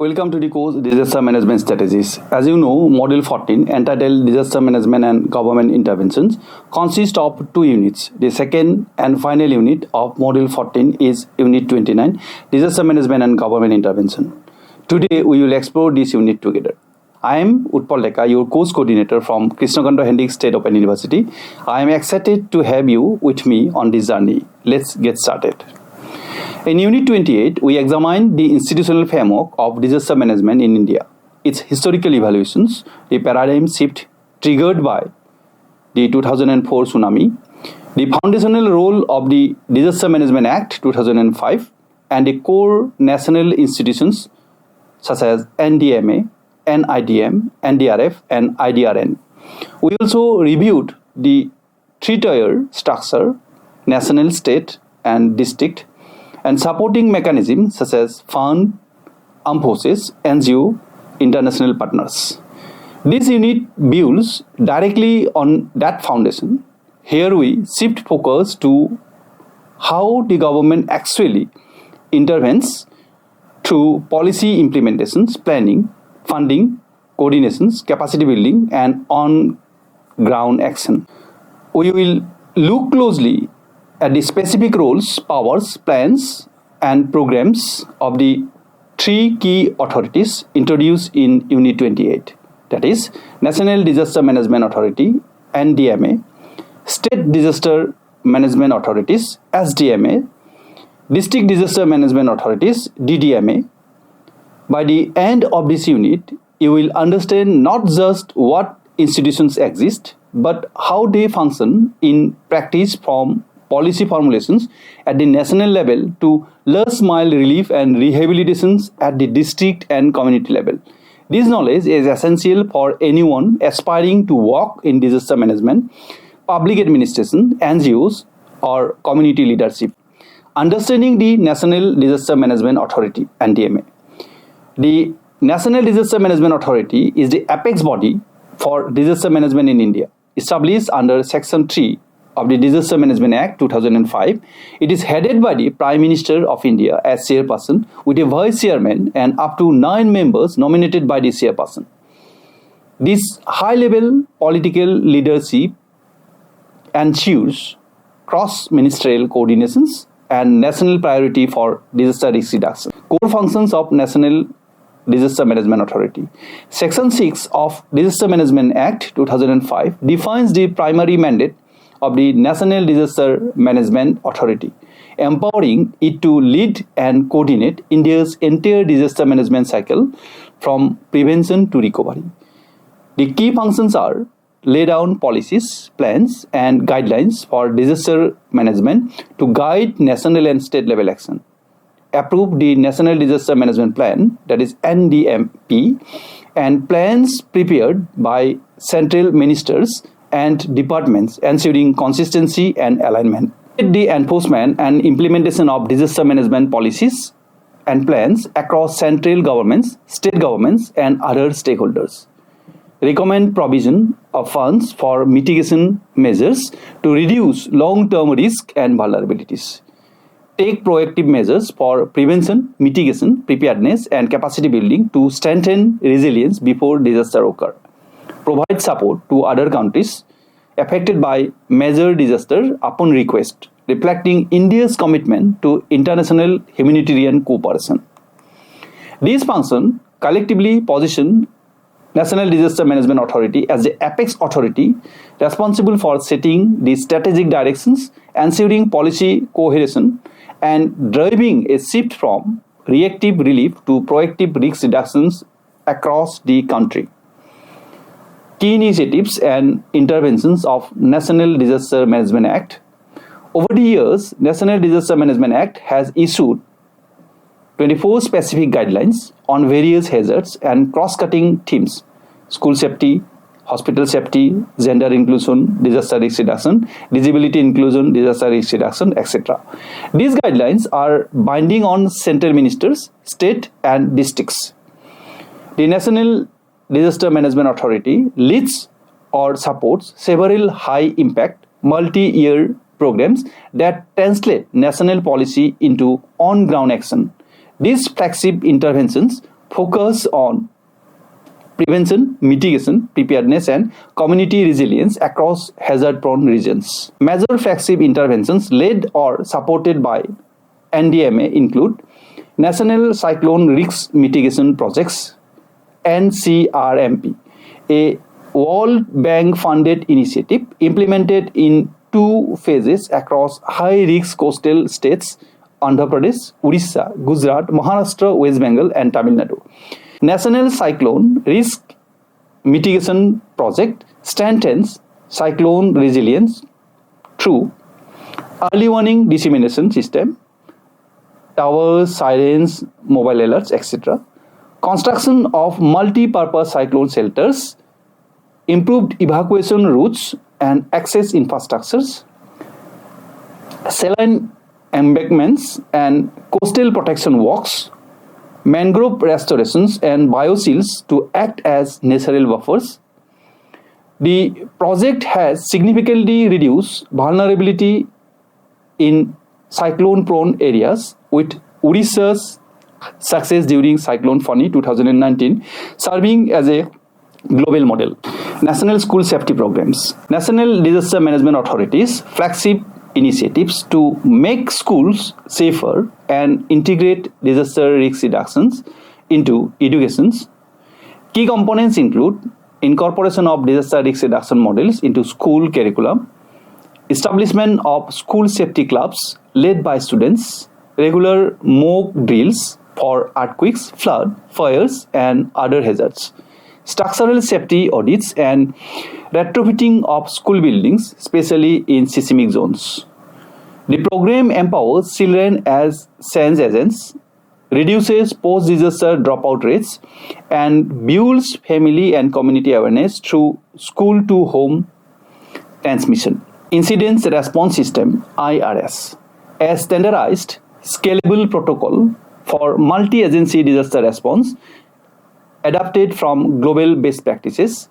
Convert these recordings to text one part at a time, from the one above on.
Welcome to the course Disaster Management Strategies. As you know, Module 14 entitled Disaster Management and Government Interventions consists of two units. The second and final unit of Module 14 is Unit 29, Disaster Management and Government Intervention. Today we will explore this unit together. I am Utpal Leka, your course coordinator from Krishnakanta Hendrik State Open University. I am excited to have you with me on this journey. Let's get started. In Unit 28, we examined the institutional framework of disaster management in India, its historical evaluations, the paradigm shift triggered by the 2004 tsunami, the foundational role of the Disaster Management Act 2005, and the core national institutions such as NDMA, NIDM, NDRF, and IDRN. We also reviewed the three-tier structure, national, state, and district, and supporting mechanisms such as fund, armed forces, NGO, international partners. This unit builds directly on that foundation. Here we shift focus to how the government actually intervenes through policy implementations, planning, funding, coordinations, capacity building, and on-ground action. We will look closely at the specific roles, powers, plans, and programs of the three key authorities introduced in Unit 28, that is, National Disaster Management Authority, NDMA, State Disaster Management Authorities, SDMA, District Disaster Management Authorities, DDMA. By the end of this unit, you will understand not just what institutions exist, but how they function in practice, from policy formulations at the national level to last mile relief and rehabilitations at the district and community level. This knowledge is essential for anyone aspiring to work in disaster management, public administration, NGOs, or community leadership. Understanding the National Disaster Management Authority, NDMA. The National Disaster Management Authority is the apex body for disaster management in India, established under Section 3 of the Disaster Management Act 2005. It is headed by the Prime Minister of India as chairperson, with a vice chairman and up to 9 members nominated by the chairperson. This high-level political leadership ensures cross-ministerial coordinations and national priority for disaster risk reduction. Core functions of National Disaster Management Authority. Section 6 of Disaster Management Act 2005 defines the primary mandate of the National Disaster Management Authority, empowering it to lead and coordinate India's entire disaster management cycle from prevention to recovery. The key functions are: lay down policies, plans, and guidelines for disaster management to guide national and state level action, approve the National Disaster Management Plan, that is NDMP, and plans prepared by central ministers and departments, ensuring consistency and alignment. The enforcement and implementation of disaster management policies and plans across central governments, state governments, and other stakeholders. Recommend provision of funds for mitigation measures to reduce long-term risk and vulnerabilities. Take proactive measures for prevention, mitigation, preparedness, and capacity building to strengthen resilience before disaster occur. Provide support to other countries affected by major disaster upon request, reflecting India's commitment to international humanitarian cooperation. These functions collectively position National Disaster Management Authority as the apex authority responsible for setting the strategic directions, ensuring policy cohesion, and driving a shift from reactive relief to proactive risk reductions across the country. Key initiatives and interventions of National Disaster Management Act. Over the years, National Disaster Management Act has issued 24 specific guidelines on various hazards and cross-cutting themes: school safety, hospital safety, gender inclusion, disaster risk reduction, disability inclusion, disaster risk reduction, etc. These guidelines are binding on central ministers, state, and districts. The National Disaster Management Authority leads or supports several high-impact, multi-year programs that translate national policy into on-ground action. These flagship interventions focus on prevention, mitigation, preparedness, and community resilience across hazard-prone regions. Major flagship interventions led or supported by NDMA include National Cyclone Risk Mitigation Projects (NCRMP), a World Bank-funded initiative implemented in 2 phases across high-risk coastal states Andhra Pradesh, Orissa, Gujarat, Maharashtra, West Bengal, and Tamil Nadu. National Cyclone Risk Mitigation Project strengthens cyclone resilience through early warning dissemination system, towers, sirens, mobile alerts, etc. Construction of multi-purpose cyclone shelters, improved evacuation routes and access infrastructures, saline embankments and coastal protection walks, mangrove restorations and bioseals to act as natural buffers. The project has significantly reduced vulnerability in cyclone-prone areas, with Odisha's success during Cyclone Fani 2019 serving as a global model. National School Safety Programs. National Disaster Management Authority's flagship initiatives to make schools safer and integrate disaster risk reductions into educations. Key components include incorporation of disaster risk reduction models into school curriculum, establishment of school safety clubs led by students, regular mock drills for earthquakes, flood, fires, and other hazards, structural safety audits, and retrofitting of school buildings, especially in seismic zones. The program empowers children as change agents, reduces post-disaster dropout rates, and builds family and community awareness through school-to-home transmission. Incident Response System (IRS), a standardized, scalable protocol for multi-agency disaster response adapted from global best practices.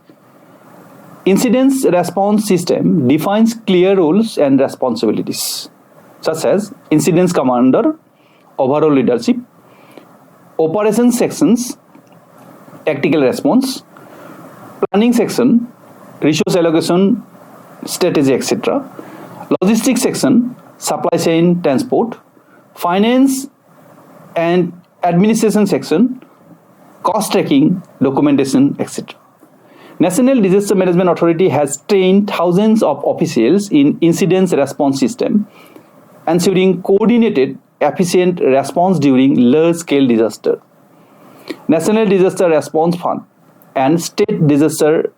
Incident Response System defines clear roles and responsibilities, such as Incident Commander, overall leadership, Operations Sections, tactical response, Planning Section, resource allocation, strategy, etc., Logistics Section, supply chain, transport, Finance and Administration Section, cost tracking, documentation, etc. National Disaster Management Authority has trained thousands of officials in incident response system, ensuring coordinated, efficient response during large-scale disaster. National Disaster Response Fund and State Disaster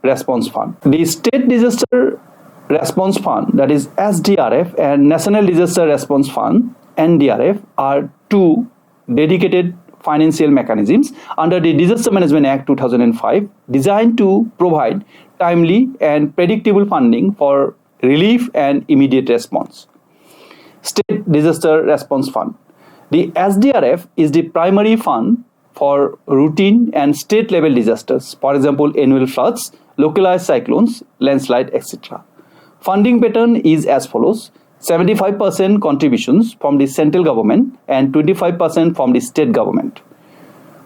Response Fund. The State Disaster Response Fund, that is SDRF, and National Disaster Response Fund, NDRF, are two dedicated financial mechanisms under the Disaster Management Act 2005 designed to provide timely and predictable funding for relief and immediate response. State Disaster Response Fund. The SDRF is the primary fund for routine and state-level disasters, for example, annual floods, localized cyclones, landslide, etc. Funding pattern is as follows: 75% contributions from the central government and 25% from the state government.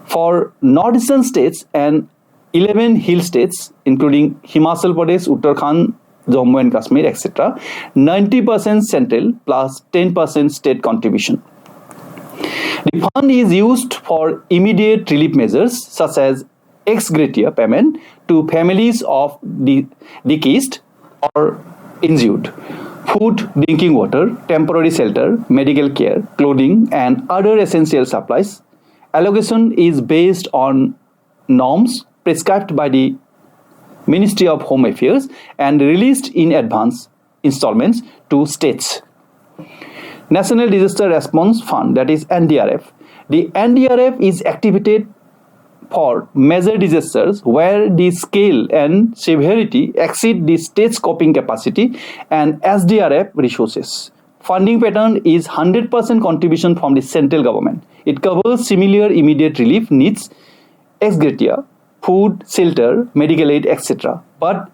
For northeastern states and 11 hill states, including Himachal Pradesh, Uttarakhand, Jammu and Kashmir, etc., 90% central plus 10% state contribution. The fund is used for immediate relief measures such as ex gratia payment to families of the deceased or injured, food, drinking water, temporary shelter, medical care, clothing, and other essential supplies. Allocation is based on norms prescribed by the Ministry of Home Affairs and released in advance installments to states. National Disaster Response Fund, that is NDRF. The NDRF is activated for major disasters where the scale and severity exceed the state's coping capacity and SDRF resources. Funding pattern is 100% contribution from the central government. It covers similar immediate relief needs, ex gratia, food, shelter, medical aid, etc. But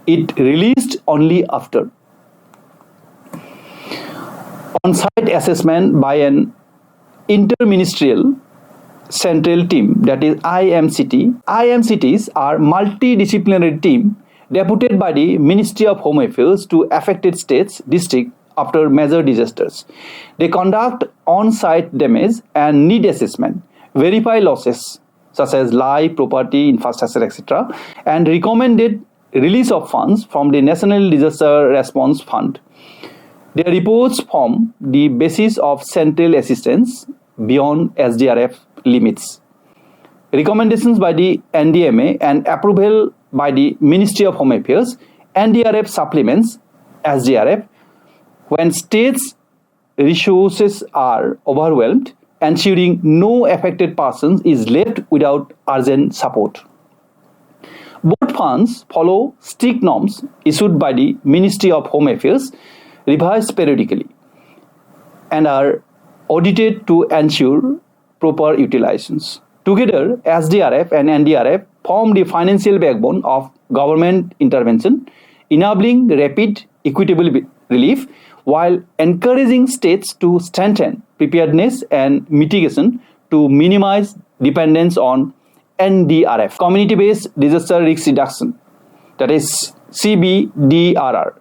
it released only after on-site assessment by an interministerial central team, that is IMCT. IMCTs are multidisciplinary team deputed by the Ministry of Home Affairs to affected states, districts after major disasters. They conduct on-site damage and need assessment, verify losses such as life, property, infrastructure, etc., and recommended release of funds from the National Disaster Response Fund. Their reports form the basis of central assistance beyond SDRF limits. Recommendations by the NDMA and approval by the Ministry of Home Affairs, NDRF supplements SDRF when states' resources are overwhelmed, ensuring no affected person is left without urgent support. Both funds follow strict norms issued by the Ministry of Home Affairs, revised periodically, and are audited to ensure proper utilizations. Together, SDRF and NDRF form the financial backbone of government intervention, enabling rapid, equitable relief while encouraging states to strengthen preparedness and mitigation to minimize dependence on NDRF, Community-Based Disaster Risk Reduction, that is CBDRR.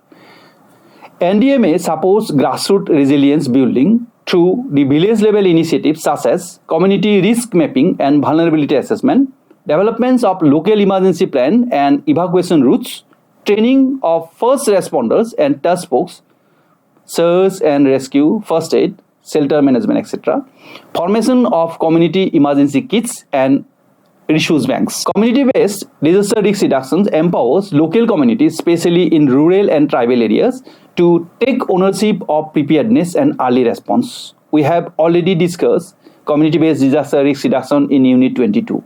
NDMA supports grassroots resilience building through the village-level initiatives such as community risk mapping and vulnerability assessment, developments of local emergency plan and evacuation routes, training of first responders and task force, search and rescue, first aid, shelter management, etc., formation of community emergency kits and resource banks. Community-based disaster risk reduction empowers local communities, especially in rural and tribal areas, to take ownership of preparedness and early response. We have already discussed community-based disaster risk reduction in Unit 22.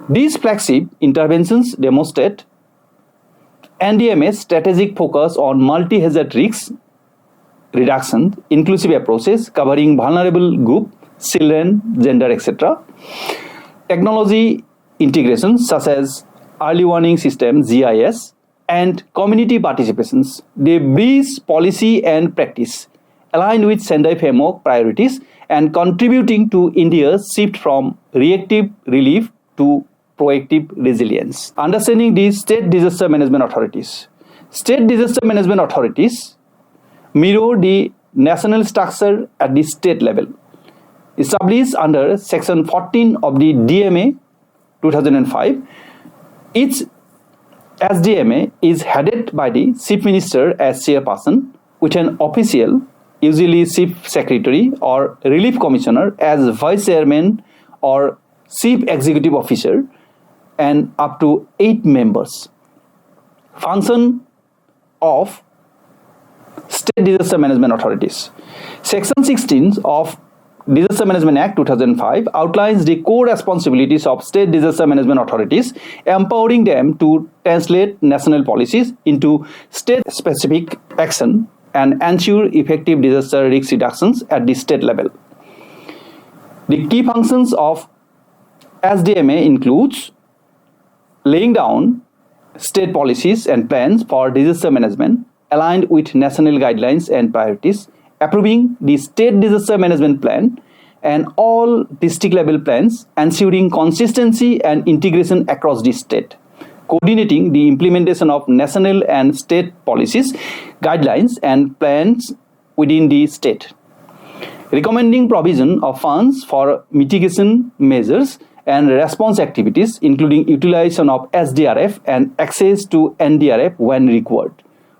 These flagship interventions demonstrate NDMA's strategic focus on multi-hazard risk reduction, inclusive approaches covering vulnerable group, children, gender, etc., technology integration such as early warning system GIS, and community participations. They bridge policy and practice, aligned with Sendai framework priorities and contributing to India's shift from reactive relief to proactive resilience. Understanding the state disaster management authorities. State disaster management authorities mirror the national structure at the state level. Established under Section 14 of the DMA 2005, each SDMA is headed by the Chief Minister as chairperson, with an official, usually Chief Secretary or Relief Commissioner as Vice Chairman or Chief Executive Officer, and up to 8 members. Function of State Disaster Management Authorities. Section 16 of Disaster Management Act 2005 outlines the core responsibilities of state disaster management authorities, empowering them to translate national policies into state-specific action and ensure effective disaster risk reductions at the state level. The key functions of SDMA includes laying down state policies and plans for disaster management aligned with national guidelines and priorities, approving the state disaster management plan and all district level plans, ensuring consistency and integration across the state, coordinating the implementation of national and state policies, guidelines and plans within the state, recommending provision of funds for mitigation measures and response activities, including utilization of SDRF and access to NDRF when required,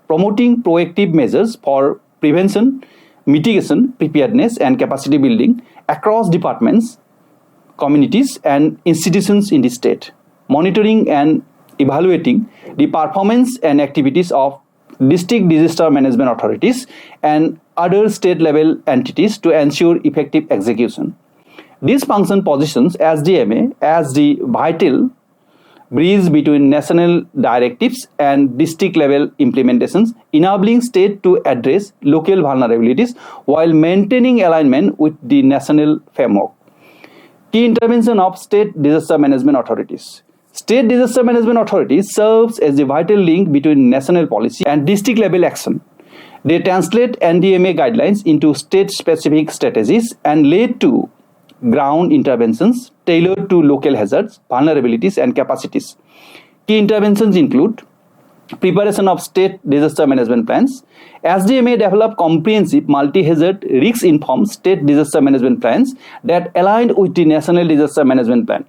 promoting proactive measures for prevention, mitigation, preparedness and capacity building across departments, communities and institutions in the state, monitoring and evaluating the performance and activities of district disaster management authorities and other state level entities to ensure effective execution. This function positions SDMA as the vital bridge between national directives and district level implementations, enabling state to address local vulnerabilities while maintaining alignment with the national framework. Key intervention of state disaster management authorities. State disaster management authorities serves as the vital link between national policy and district level action. They translate NDMA guidelines into state specific strategies and lead to ground interventions tailored to local hazards, vulnerabilities, and capacities. Key interventions include preparation of state disaster management plans. SDMA develop comprehensive multi-hazard risk-informed state disaster management plans that aligned with the National Disaster Management Plan.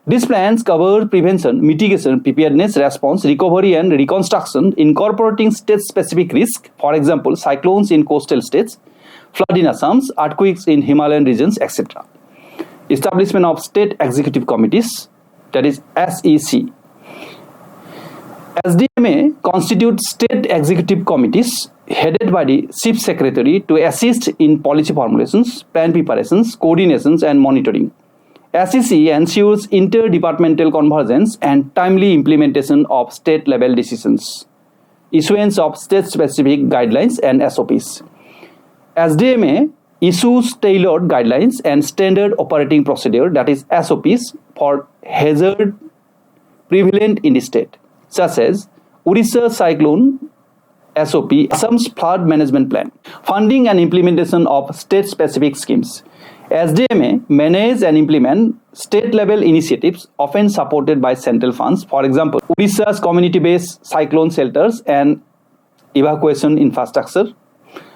These plans cover prevention, mitigation, preparedness, response, recovery, and reconstruction, incorporating state-specific risk, for example, cyclones in coastal states, flood in Assam, earthquakes in Himalayan regions, etc. Establishment of state executive committees, that is SEC. SDMA constitutes state executive committees headed by the Chief Secretary to assist in policy formulations, plan preparations, coordinations, and monitoring. SEC ensures interdepartmental convergence and timely implementation of state-level decisions. Issuance of state-specific guidelines and SOPs. SDMA issues tailored guidelines and standard operating procedure, that is SOPs, for hazard prevalent in the state, such as Odisha Cyclone SOP, Assam's Flood Management Plan. Funding and implementation of state-specific schemes. SDMA manage and implement state-level initiatives often supported by central funds. For example, Odisha's community-based cyclone shelters and evacuation infrastructure,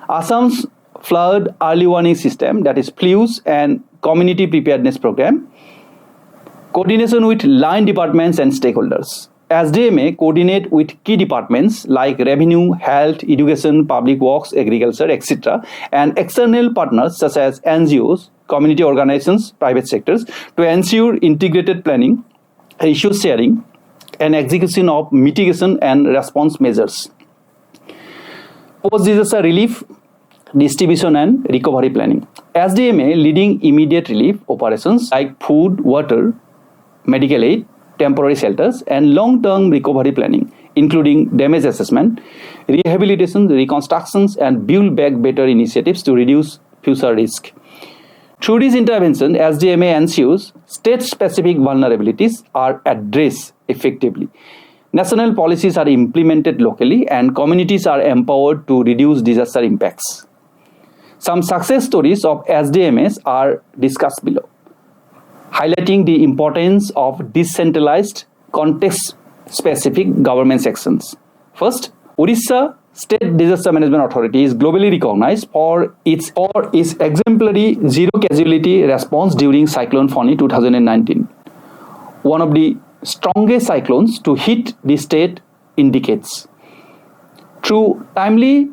Assam's flood early warning system, that is FLEWS, and community preparedness program, coordination with line departments and stakeholders. SDMA coordinate with key departments like revenue, health, education, public works, agriculture, etc., and external partners such as NGOs, community organizations, private sectors, to ensure integrated planning, issue sharing, and execution of mitigation and response measures. Post-disaster relief, distribution, and recovery planning. SDMA leading immediate relief operations like food, water, medical aid, temporary shelters, and long-term recovery planning, including damage assessment, rehabilitation, reconstructions, and build back better initiatives to reduce future risk. Through this intervention, SDMA ensures state-specific vulnerabilities are addressed effectively. National policies are implemented locally, and communities are empowered to reduce disaster impacts. Some success stories of SDMAs are discussed below, highlighting the importance of decentralized, context-specific government actions. First, Odisha State Disaster Management Authority is globally recognized for its exemplary zero casualty response during Cyclone Fani 2019, one of the strongest cyclones to hit the state in decades. Through timely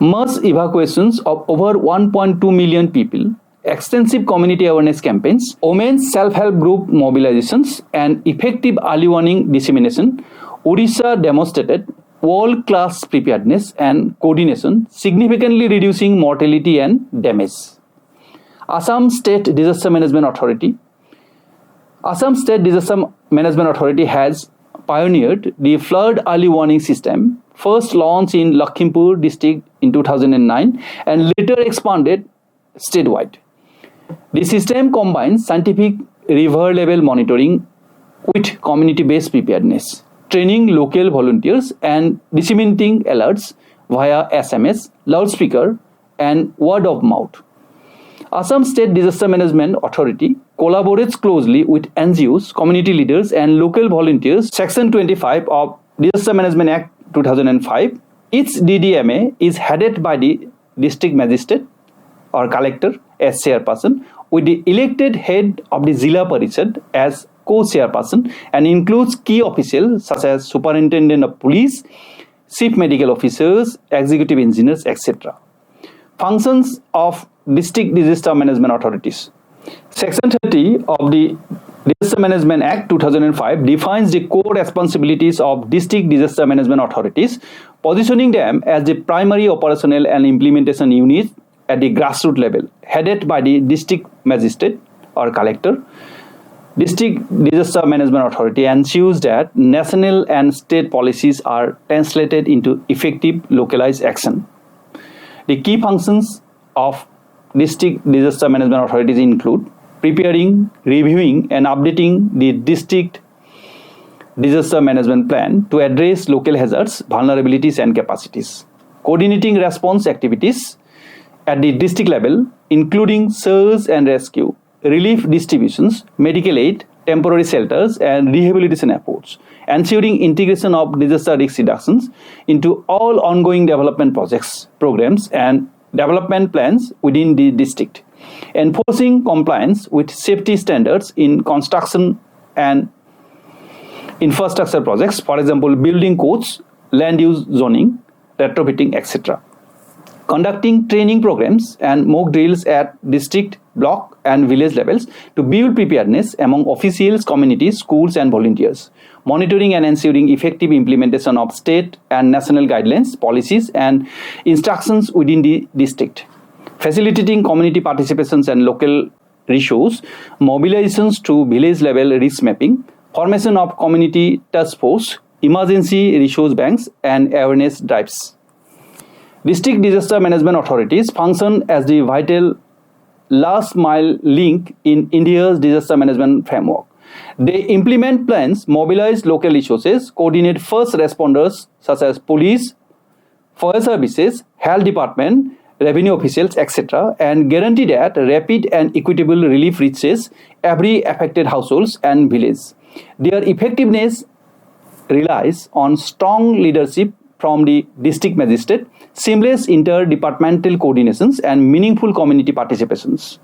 mass evacuations of over 1.2 million people, extensive community awareness campaigns, women's self-help group mobilizations, and effective early warning dissemination, Odisha demonstrated world-class preparedness and coordination, significantly reducing mortality and damage. Assam State Disaster Management Authority. Assam State Disaster Management Authority has pioneered the flood early warning system, first launched in Lakhimpur district in 2009 and later expanded statewide. The system combines scientific river level monitoring with community-based preparedness, training local volunteers, and disseminating alerts via SMS, loudspeaker, and word of mouth. Assam State Disaster Management Authority collaborates closely with NGOs, community leaders, and local volunteers. Section 25 of Disaster Management Act 2005. Each DDMA is headed by the district magistrate or collector as chairperson, with the elected head of the Zilla Parishad as co-chairperson, and includes key officials such as superintendent of police, chief medical officers, executive engineers, etc. Functions of district disaster management authorities. Section 30 of the Disaster Management Act 2005 defines the core responsibilities of district disaster management authorities, positioning them as the primary operational and implementation unit at the grassroots level, headed by the district magistrate or collector. District Disaster Management Authority ensures that national and state policies are translated into effective localized action. The key functions of District Disaster Management Authorities include preparing, reviewing, and updating the district disaster management plan to address local hazards, vulnerabilities, and capacities, coordinating response activities at the district level, including search and rescue, relief distributions, medical aid, temporary shelters, and rehabilitation efforts, ensuring integration of disaster risk reductions into all ongoing development projects, programs, and development plans within the district, enforcing compliance with safety standards in construction and infrastructure projects, for example, building codes, land use zoning, retrofitting, etc. Conducting training programs and mock drills at district, block, and village levels to build preparedness among officials, communities, schools, and volunteers. Monitoring and ensuring effective implementation of state and national guidelines, policies, and instructions within the district. Facilitating community participations and local resource mobilizations to village level risk mapping, formation of community task force, emergency resource banks, and awareness drives. District disaster management authorities function as the vital last mile link in India's disaster management framework. They implement plans, mobilize local resources, coordinate first responders such as police, fire services, health department, revenue officials, etc., and guarantee that rapid and equitable relief reaches every affected households and village. Their effectiveness relies on strong leadership from the district magistrate, seamless interdepartmental coordinations, and meaningful community participations.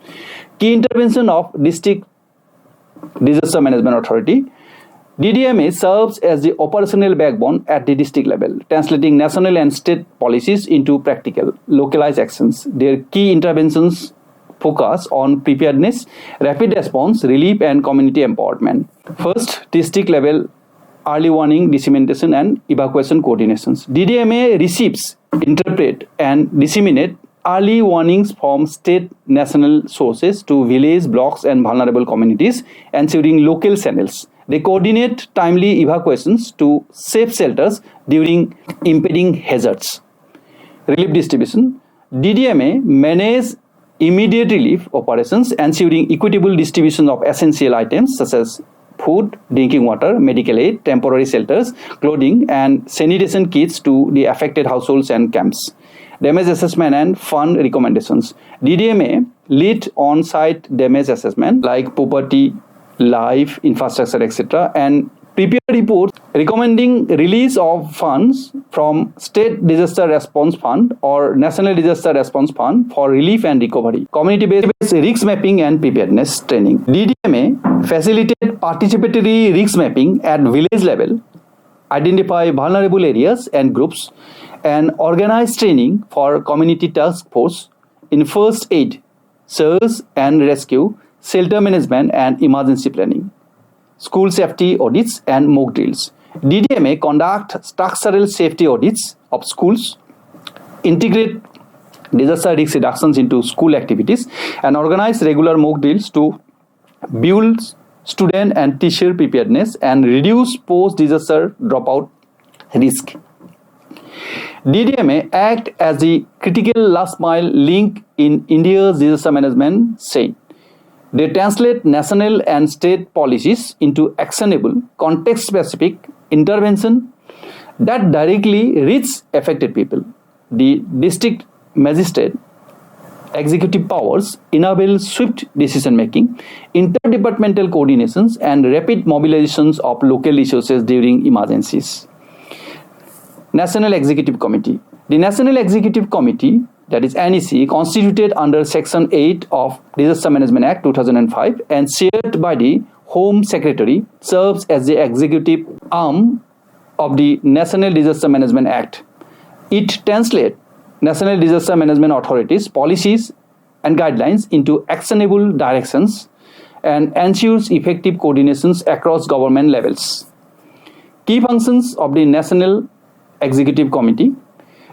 Key intervention of District Disaster Management Authority. DDMA serves as the operational backbone at the district level, translating national and state policies into practical, localized actions. Their key interventions focus on preparedness, rapid response, relief, and community empowerment. First, district level early warning, dissemination, and evacuation coordinations. DDMA receives, interpret, and disseminate early warnings from state national sources to village, blocks, and vulnerable communities, ensuring local channels. They coordinate timely evacuations to safe shelters during impending hazards. Relief distribution. DDMA manages immediate relief operations, ensuring equitable distribution of essential items such as food, drinking water, medical aid, temporary shelters, clothing, and sanitation kits to the affected households and camps. Damage assessment and fund recommendations. DDMA lead on-site damage assessment like property, life, infrastructure, etc., and prepare reports recommending release of funds from State Disaster Response Fund or National Disaster Response Fund for relief and recovery. Community-based risk mapping and preparedness training. DDMA facilitate participatory risk mapping at village level, identify vulnerable areas and groups, and organize training for community task force in first aid, search and rescue, shelter management, and emergency planning. School safety audits and mock drills. DDMA conduct structural safety audits of schools, integrate disaster risk reductions into school activities, and organize regular mock drills to build student and teacher preparedness and reduce post-disaster dropout risk. DDMA act as the critical last mile link in India's disaster management chain. They translate national and state policies into actionable, context-specific intervention that directly reach affected people. The district magistrate executive powers enable swift decision-making, interdepartmental coordinations, and rapid mobilizations of local resources during emergencies. National Executive Committee. The National Executive Committee, that is NEC, constituted under Section 8 of Disaster Management Act 2005 and chaired by the Home Secretary, serves as the executive arm of the National Disaster Management Act. It translates National Disaster Management Authority's policies and guidelines into actionable directions and ensures effective coordinations across government levels. Key functions of the National Executive Committee.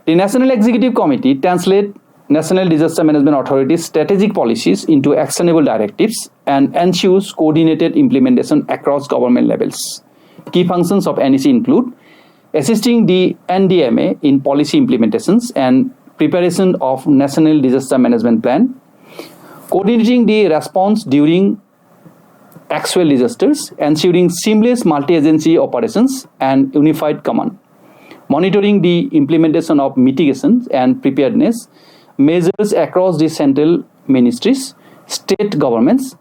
The National Executive Committee translates National Disaster Management Authority's strategic policies into actionable directives and ensures coordinated implementation across government levels. Key functions of NEC include assisting the NDMA in policy implementations and preparation of National Disaster Management Plan, coordinating the response during actual disasters, ensuring seamless multi-agency operations and unified command, monitoring the implementation of mitigation and preparedness measures across the central ministries, state governments,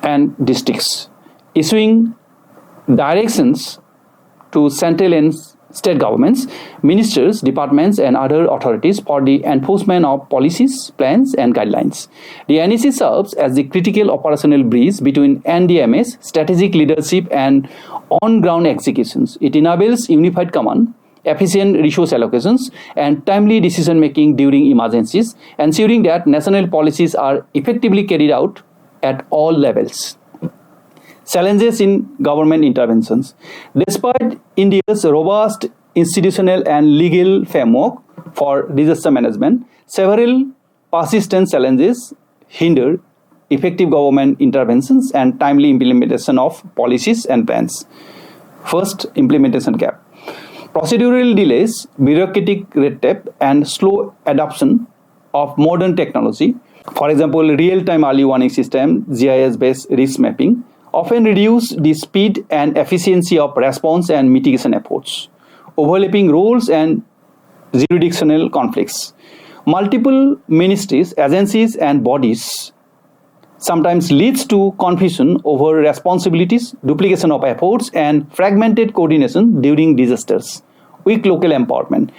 and districts, issuing directions to central and state governments, ministers, departments, and other authorities for the enforcement of policies, plans, and guidelines. The NEC serves as the critical operational bridge between NDMA's strategic leadership and on-ground executions. It enables unified command, efficient resource allocations, and timely decision-making during emergencies, ensuring that national policies are effectively carried out at all levels. Challenges in government interventions. Despite India's robust institutional and legal framework for disaster management, several persistent challenges hinder effective government interventions and timely implementation of policies and plans. First, implementation gap. Procedural delays, bureaucratic red tape, and slow adoption of modern technology, for example, real-time early warning system, GIS-based risk mapping, often reduce the speed and efficiency of response and mitigation efforts. Overlapping roles and jurisdictional conflicts. Multiple ministries, agencies, and bodies sometimes leads to confusion over responsibilities, duplication of efforts, and fragmented coordination during disasters. Weak local empowerment.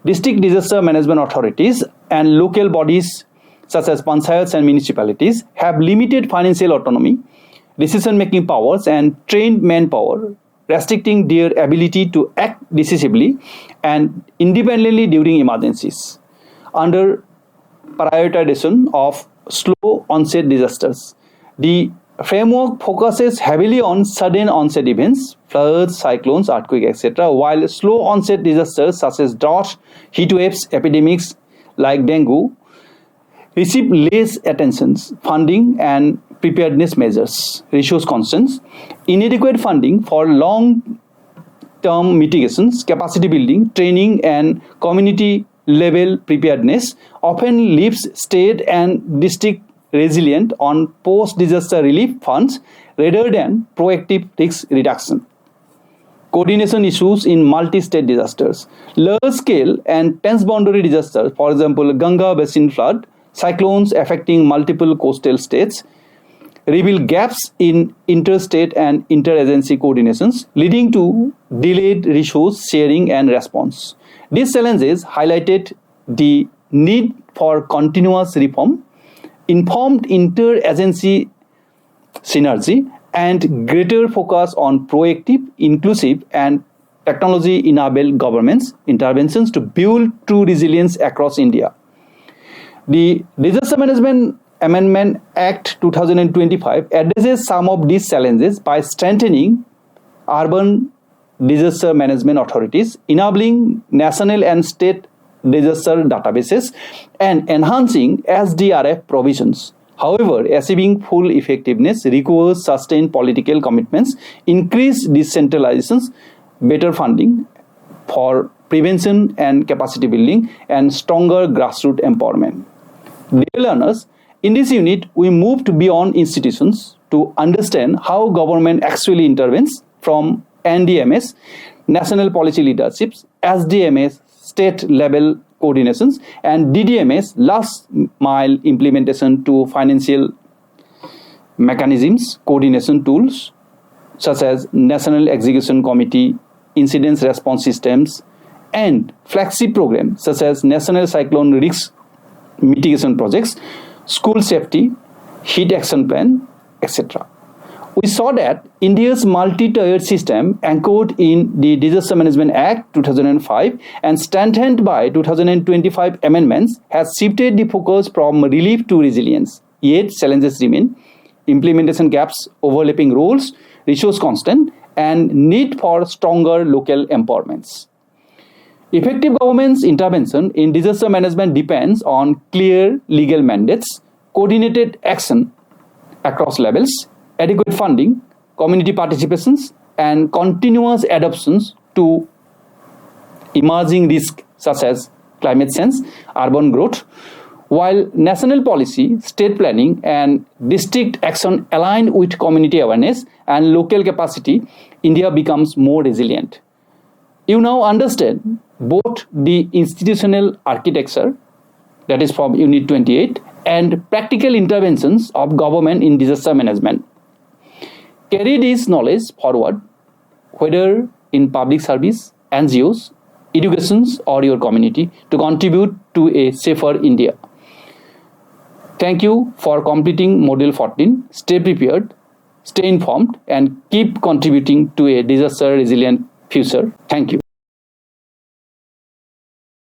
District disaster management authorities and local bodies such as panchayats and municipalities have limited financial autonomy, decision-making powers, and trained manpower, restricting their ability to act decisively and independently during emergencies. Under prioritization of slow onset disasters, the framework focuses heavily on sudden onset events, floods, cyclones, earthquakes, etc., while slow onset disasters such as drought, heat waves, epidemics like dengue receive less attention, funding, and preparedness measures, resource constraints, inadequate funding for long-term mitigations, capacity building, training, and community-level preparedness often leaves state and district resilient on post-disaster relief funds rather than proactive risk reduction. Coordination issues in multi-state disasters. Large-scale and tense-boundary disasters, for example, Ganga Basin flood, cyclones affecting multiple coastal states, reveal gaps in interstate and interagency coordinations, leading to delayed resource sharing and response. These challenges highlighted the need for continuous reform, informed interagency synergy, and greater focus on proactive, inclusive, and technology-enabled governments interventions to build true resilience across India. The Disaster Management Amendment Act 2025 addresses some of these challenges by strengthening urban disaster management authorities, enabling national and state disaster databases, and enhancing SDRF provisions. However, achieving full effectiveness requires sustained political commitments, increased decentralization, better funding for prevention and capacity building, and stronger grassroots empowerment. Dear learners, in this unit, we moved beyond institutions to understand how government actually intervenes, from NDMS, national policy leaderships, SDMS, state-level coordinations, and DDMS, last-mile implementation, to financial mechanisms, coordination tools, such as National Execution Committee, incident response systems, and flagship programs, such as National Cyclone Risk Mitigation Projects, School Safety, Heat Action Plan, etc. We saw that India's multi-tiered system, anchored in the Disaster Management Act 2005 and strengthened by 2025 amendments, has shifted the focus from relief to resilience. Yet challenges remain: implementation gaps, overlapping roles, resource constraint, and need for stronger local empowerments. Effective government's intervention in disaster management depends on clear legal mandates, coordinated action across levels, adequate funding, community participations, and continuous adoptions to emerging risks such as climate change, urban growth. While national policy, state planning, and district action align with community awareness and local capacity, India becomes more resilient. You now understand both the institutional architecture, that is from Unit 28, and practical interventions of government in disaster management. Carry this knowledge forward, whether in public service, NGOs, educations, or your community, to contribute to a safer India. Thank you for completing Module 14. Stay prepared, stay informed, and keep contributing to a disaster resilient future. Thank you.